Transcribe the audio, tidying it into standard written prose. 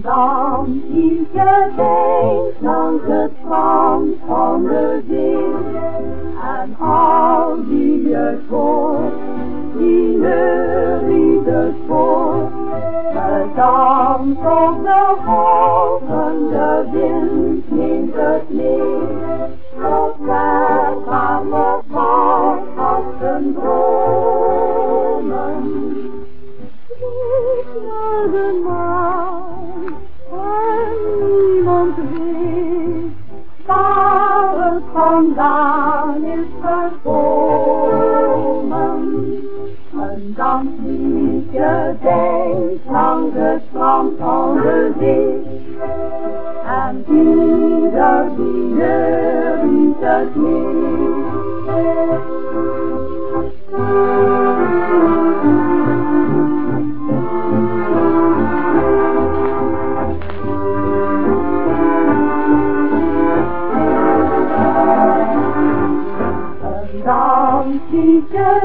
Dan zie je denkt langs het strand van de zee. En al die je hoort, die neuriede spoor. Gedans op de golven, de wind neemt het mee. Tot ver gaan we van als een dromen. De maan en niemand weet waar het vandaan is gekomen. Een dansliedje denkt langs het strand van de zee. En ieder die neuriet het mee. Dan zie je